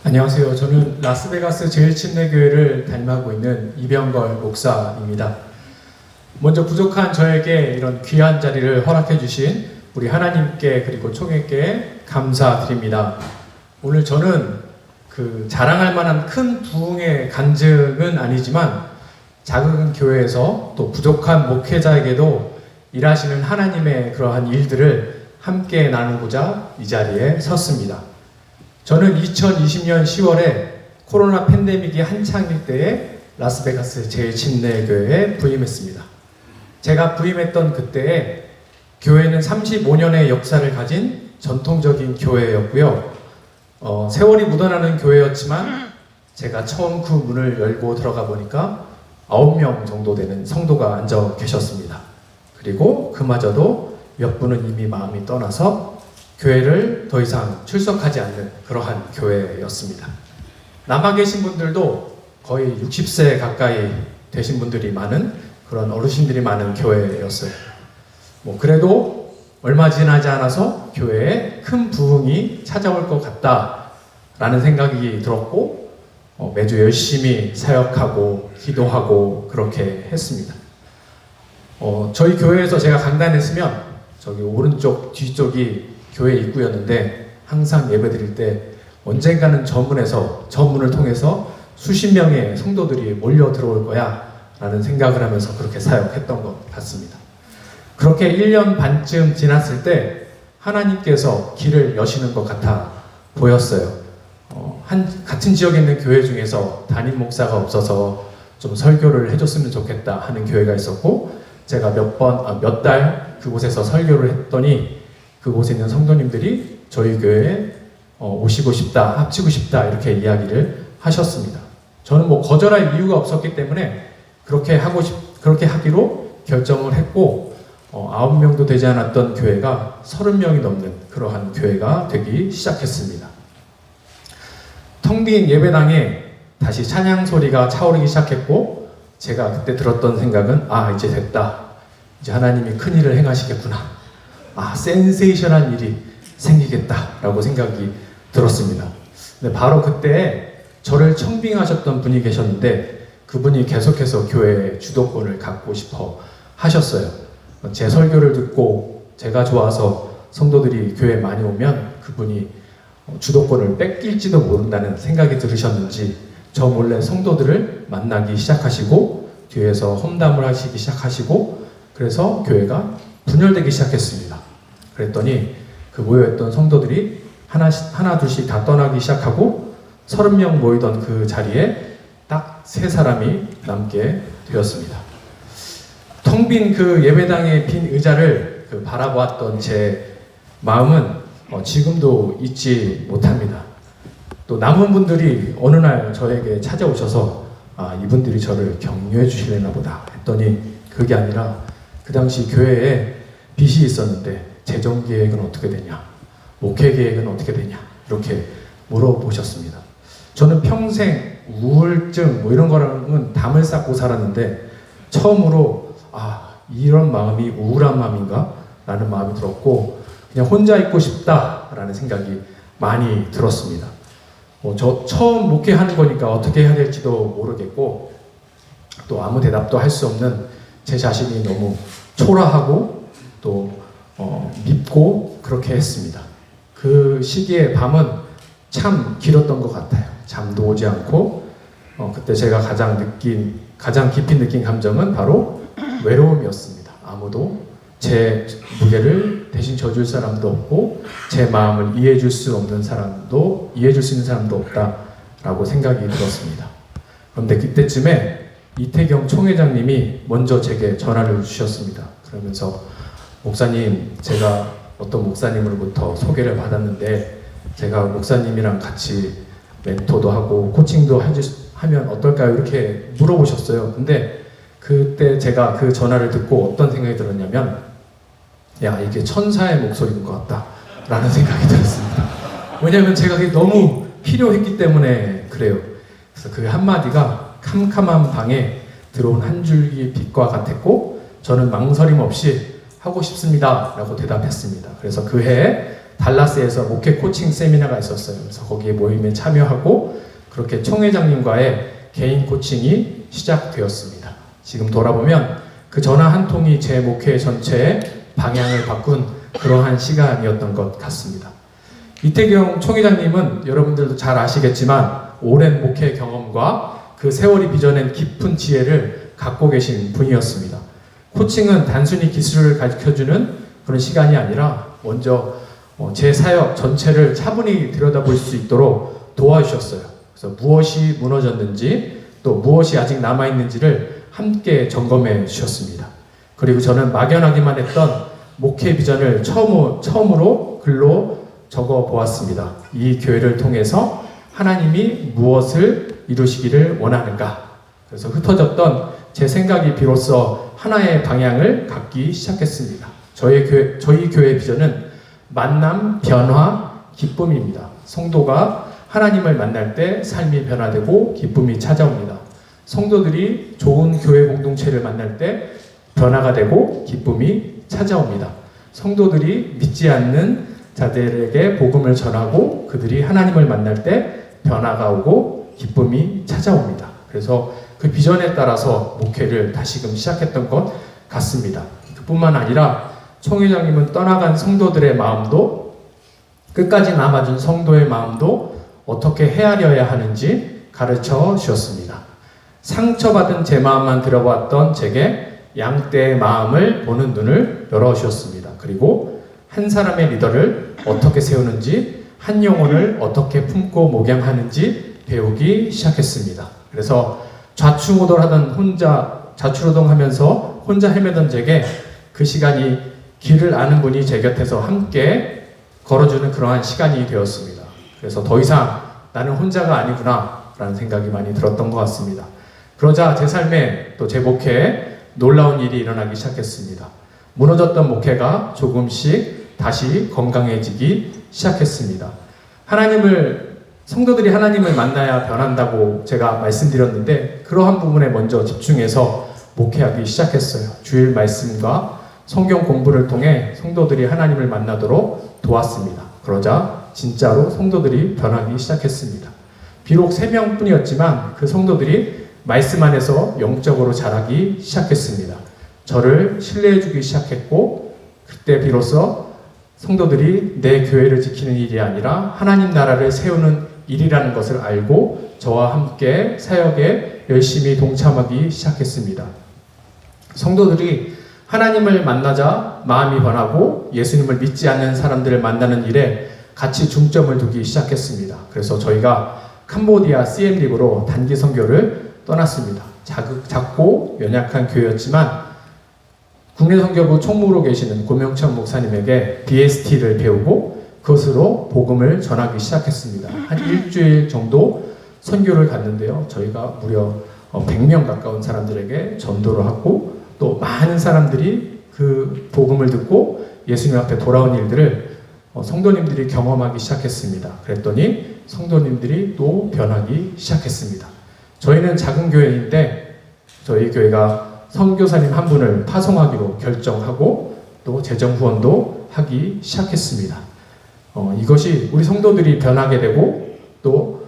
안녕하세요. 저는 라스베가스 제일침례교회를 담임하고 있는 이병걸 목사입니다. 먼저 부족한 저에게 이런 귀한 자리를 허락해 주신 우리 하나님께 그리고 총회께 감사드립니다. 오늘 저는 자랑할 만한 큰 부흥의 간증은 아니지만 작은 교회에서 또 부족한 목회자에게도 일하시는 하나님의 그러한 일들을 함께 나누고자 이 자리에 섰습니다. 저는 2020년 10월에 코로나 팬데믹이 한창일 때에 라스베가스 제일침례교회에 부임했습니다. 제가 부임했던 그때에 교회는 35년의 역사를 가진 전통적인 교회였고요. 세월이 묻어나는 교회였지만 제가 처음 그 문을 열고 들어가 보니까 9명 정도 되는 성도가 앉아 계셨습니다. 그리고 그마저도 몇 분은 이미 마음이 떠나서 교회를 더 이상 출석하지 않는 그러한 교회였습니다. 남아 계신 분들도 거의 60세 가까이 되신 분들이 많은 그런 어르신들이 많은 교회였어요. 그래도 얼마 지나지 않아서 교회에 큰 부흥이 찾아올 것 같다라는 생각이 들었고 매주 열심히 사역하고 기도하고 그렇게 했습니다. 저희 교회에서 제가 강단했으면 저기 오른쪽 뒤쪽이 교회 입구였는데 항상 예배드릴 때 언젠가는 저 문을 통해서 수십 명의 성도들이 몰려 들어올 거야 라는 생각을 하면서 그렇게 사역했던 것 같습니다. 그렇게 1년 반쯤 지났을 때 하나님께서 길을 여시는 것 같아 보였어요. 같은 지역에 있는 교회 중에서 담임 목사가 없어서 좀 설교를 해줬으면 좋겠다 하는 교회가 있었고 제가 몇 달 그곳에서 설교를 했더니 그곳에 있는 성도님들이 저희 교회에 오시고 싶다, 합치고 싶다 이렇게 이야기를 하셨습니다. 저는 거절할 이유가 없었기 때문에 그렇게 하기로 결정을 했고 9명도 되지 않았던 교회가 30명이 넘는 그러한 교회가 되기 시작했습니다. 텅 빈 예배당에 다시 찬양 소리가 차오르기 시작했고 제가 그때 들었던 생각은 이제 됐다. 이제 하나님이 큰 일을 행하시겠구나. 센세이션한 일이 생기겠다라고 생각이 들었습니다. 근데 바로 그때 저를 청빙하셨던 분이 계셨는데 그분이 계속해서 교회의 주도권을 갖고 싶어 하셨어요. 제 설교를 듣고 제가 좋아서 성도들이 교회에 많이 오면 그분이 주도권을 뺏길지도 모른다는 생각이 들으셨는지 저 몰래 성도들을 만나기 시작하시고 뒤에서 험담을 하시기 시작하시고 그래서 교회가 분열되기 시작했습니다. 그랬더니 그 모여있던 성도들이 하나 둘씩 다 떠나기 시작하고 30명 모이던 그 자리에 딱 3사람이 남게 되었습니다. 텅 빈 그 예배당의 빈 의자를 바라보았던 제 마음은 지금도 잊지 못합니다. 또 남은 분들이 어느 날 저에게 찾아오셔서 이분들이 저를 격려해 주시려나 보다 했더니 그게 아니라 그 당시 교회에 빚이 있었는데 재정 계획은 어떻게 되냐, 목회 계획은 어떻게 되냐 이렇게 물어보셨습니다. 저는 평생 우울증 이런 거랑은 담을 쌓고 살았는데 처음으로 이런 마음이 우울한 마음인가? 라는 마음이 들었고 그냥 혼자 있고 싶다라는 생각이 많이 들었습니다. 저 처음 목회하는 거니까 어떻게 해야 될지도 모르겠고 또 아무 대답도 할 수 없는 제 자신이 너무 초라하고 또 밉고 그렇게 했습니다. 그 시기의 밤은 참 길었던 것 같아요. 잠도 오지 않고 그때 제가 가장 깊이 느낀 감정은 바로 외로움이었습니다. 아무도 제 무게를 대신 져줄 사람도 없고 제 마음을 이해해 줄 수 있는 사람도 없다라고 생각이 들었습니다. 그런데 그때쯤에 이태경 총회장님이 먼저 제게 전화를 주셨습니다. 그러면서 목사님, 제가 어떤 목사님으로부터 소개를 받았는데 제가 목사님이랑 같이 멘토도 하고 코칭도 하면 어떨까요? 이렇게 물어보셨어요. 근데 그때 제가 그 전화를 듣고 어떤 생각이 들었냐면 이게 천사의 목소리인 것 같다 라는 생각이 들었습니다. 왜냐하면 제가 그게 너무 필요했기 때문에 그래요. 그래서 그 한마디가 캄캄한 방에 들어온 한 줄기 빛과 같았고 저는 망설임 없이 하고 싶습니다 라고 대답했습니다. 그래서 그 해에 달라스에서 목회 코칭 세미나가 있었어요. 그래서 거기에 모임에 참여하고 그렇게 총회장님과의 개인 코칭이 시작되었습니다. 지금 돌아보면 그 전화 한 통이 제 목회 전체의 방향을 바꾼 그러한 시간이었던 것 같습니다. 이태경 총회장님은 여러분들도 잘 아시겠지만 오랜 목회 경험과 그 세월이 빚어낸 깊은 지혜를 갖고 계신 분이었습니다. 코칭은 단순히 기술을 가르쳐주는 그런 시간이 아니라 먼저 제 사역 전체를 차분히 들여다볼 수 있도록 도와주셨어요. 그래서 무엇이 무너졌는지 또 무엇이 아직 남아있는지를 함께 점검해 주셨습니다. 그리고 저는 막연하기만 했던 목회 비전을 처음으로 글로 적어 보았습니다. 이 교회를 통해서 하나님이 무엇을 이루시기를 원하는가. 그래서 흩어졌던 제 생각이 비로소 하나의 방향을 갖기 시작했습니다. 저희 교회 비전은 만남, 변화, 기쁨입니다. 성도가 하나님을 만날 때 삶이 변화되고 기쁨이 찾아옵니다. 성도들이 좋은 교회 공동체를 만날 때 변화가 되고 기쁨이 찾아옵니다. 성도들이 믿지 않는 자들에게 복음을 전하고 그들이 하나님을 만날 때 변화가 오고 기쁨이 찾아옵니다. 그래서 그 비전에 따라서 목회를 다시금 시작했던 것 같습니다. 그뿐만 아니라 총회장님은 떠나간 성도들의 마음도 끝까지 남아준 성도의 마음도 어떻게 헤아려야 하는지 가르쳐 주셨습니다. 상처받은 제 마음만 들어봤던 제게 양떼의 마음을 보는 눈을 열어주셨습니다. 그리고 한 사람의 리더를 어떻게 세우는지, 한 영혼을 어떻게 품고 목양하는지 배우기 시작했습니다. 그래서 좌충우돌하면서 혼자 헤매던 제게 그 시간이 길을 아는 분이 제 곁에서 함께 걸어주는 그러한 시간이 되었습니다. 그래서 더 이상 나는 혼자가 아니구나 라는 생각이 많이 들었던 것 같습니다. 그러자 제 삶에 또 제 목회에 놀라운 일이 일어나기 시작했습니다. 무너졌던 목회가 조금씩 다시 건강해지기 시작했습니다. 성도들이 하나님을 만나야 변한다고 제가 말씀드렸는데 그러한 부분에 먼저 집중해서 목회하기 시작했어요. 주일 말씀과 성경 공부를 통해 성도들이 하나님을 만나도록 도왔습니다. 그러자 진짜로 성도들이 변하기 시작했습니다. 비록 3명뿐이었지만 그 성도들이 말씀 안에서 영적으로 자라기 시작했습니다. 저를 신뢰해주기 시작했고 그때 비로소 성도들이 내 교회를 지키는 일이 아니라 하나님 나라를 세우는 일이라는 것을 알고 저와 함께 사역에 열심히 동참하기 시작했습니다. 성도들이 하나님을 만나자 마음이 변하고 예수님을 믿지 않는 사람들을 만나는 일에 같이 중점을 두기 시작했습니다. 그래서 저희가 캄보디아 시엠립으로 단기 선교를 떠났습니다. 작고 연약한 교회였지만 국내 선교부 총무로 계시는 고명천 목사님에게 DST를 배우고 그것으로 복음을 전하기 시작했습니다. 한 일주일 정도 선교를 갔는데요. 저희가 무려 100명 가까운 사람들에게 전도를 하고 또 많은 사람들이 그 복음을 듣고 예수님 앞에 돌아온 일들을 성도님들이 경험하기 시작했습니다. 그랬더니 성도님들이 또 변하기 시작했습니다. 저희는 작은 교회인데 저희 교회가 선교사님 한 분을 파송하기로 결정하고 또 재정 후원도 하기 시작했습니다. 이것이 우리 성도들이 변하게 되고 또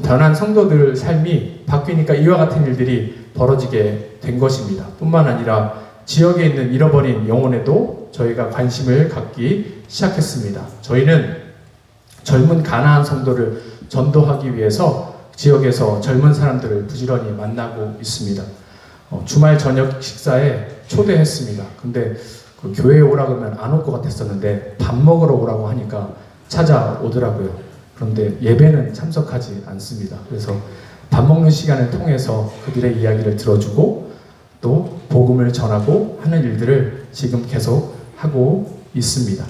변한 성도들 삶이 바뀌니까 이와 같은 일들이 벌어지게 된 것입니다. 뿐만 아니라 지역에 있는 잃어버린 영혼에도 저희가 관심을 갖기 시작했습니다. 저희는 젊은 가나안 성도를 전도하기 위해서 지역에서 젊은 사람들을 부지런히 만나고 있습니다. 주말 저녁 식사에 초대했습니다. 근데 그 교회에 오라고 하면 안 올 것 같았었는데 밥 먹으러 오라고 하니까 찾아오더라고요. 그런데 예배는 참석하지 않습니다. 그래서 밥 먹는 시간을 통해서 그들의 이야기를 들어주고 또 복음을 전하고 하는 일들을 지금 계속 하고 있습니다.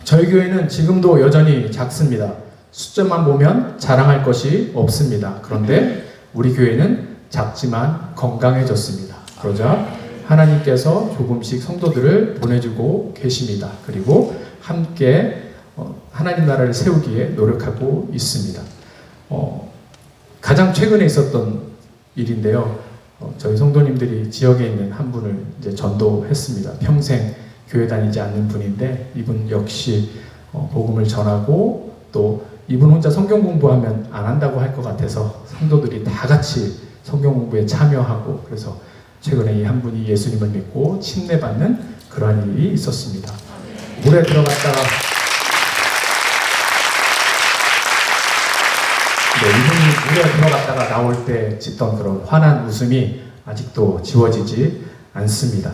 저희 교회는 지금도 여전히 작습니다. 숫자만 보면 자랑할 것이 없습니다. 그런데 우리 교회는 작지만 건강해졌습니다. 그러자 하나님께서 조금씩 성도들을 보내주고 계십니다. 그리고 함께 하나님 나라를 세우기에 노력하고 있습니다. 가장 최근에 있었던 일인데요. 저희 성도님들이 지역에 있는 한 분을 이제 전도했습니다. 평생 교회 다니지 않는 분인데 이분 역시 복음을 전하고 또 이분 혼자 성경 공부하면 안 한다고 할 것 같아서 성도들이 다 같이 성경 공부에 참여하고 그래서 최근에 이 한 분이 예수님을 믿고 침례받는 그러한 일이 있었습니다. 물에 들어갔다가 이분이 물에 들어갔다가 나올 때 짓던 그런 환한 웃음이 아직도 지워지지 않습니다.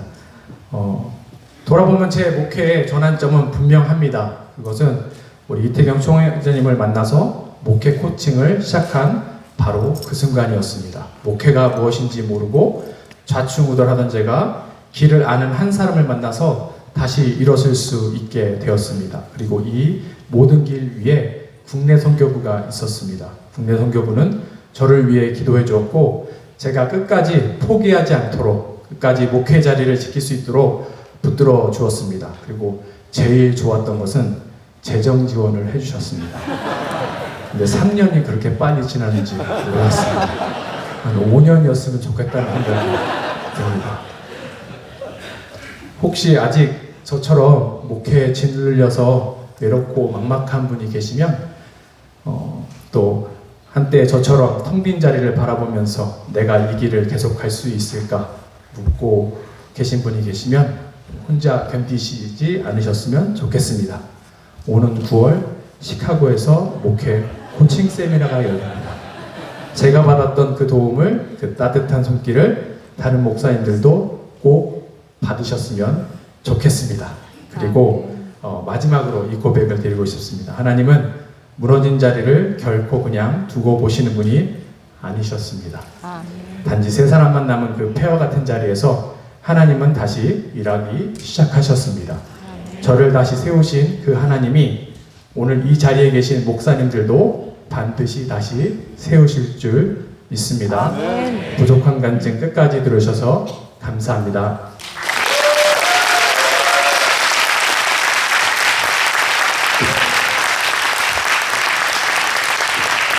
돌아보면 제 목회의 전환점은 분명합니다. 그것은 우리 이태경 총회장님을 만나서 목회 코칭을 시작한 바로 그 순간이었습니다. 목회가 무엇인지 모르고 좌충우돌하던 제가 길을 아는 한 사람을 만나서 다시 일어설 수 있게 되었습니다. 그리고 이 모든 길 위에 국내 선교부가 있었습니다. 국내 선교부는 저를 위해 기도해 주었고 제가 끝까지 포기하지 않도록 끝까지 목회 자리를 지킬 수 있도록 붙들어 주었습니다. 그리고 제일 좋았던 것은 재정 지원을 해주셨습니다. 근데 3년이 그렇게 빨리 지나는지 몰랐습니다. 한 5년이었으면 좋겠다는 생각이 듭니다. 혹시 아직 저처럼 목회에 짓눌려서 외롭고 막막한 분이 계시면 또 한때 저처럼 텅 빈 자리를 바라보면서 내가 이 길을 계속 갈 수 있을까 묻고 계신 분이 계시면 혼자 견디시지 않으셨으면 좋겠습니다. 오는 9월 시카고에서 목회 코칭 세미나가 열립니다. 제가 받았던 그 도움을, 그 따뜻한 손길을 다른 목사님들도 꼭 받으셨으면 좋겠습니다. 그리고 마지막으로 이 고백을 드리고 싶습니다. 하나님은 무너진 자리를 결코 그냥 두고 보시는 분이 아니셨습니다. 단지 세 사람만 남은 그 폐허 같은 자리에서 하나님은 다시 일하기 시작하셨습니다. 저를 다시 세우신 그 하나님이 오늘 이 자리에 계신 목사님들도 반드시 다시 세우실 줄 믿습니다. 부족한 간증 끝까지 들으셔서 감사합니다.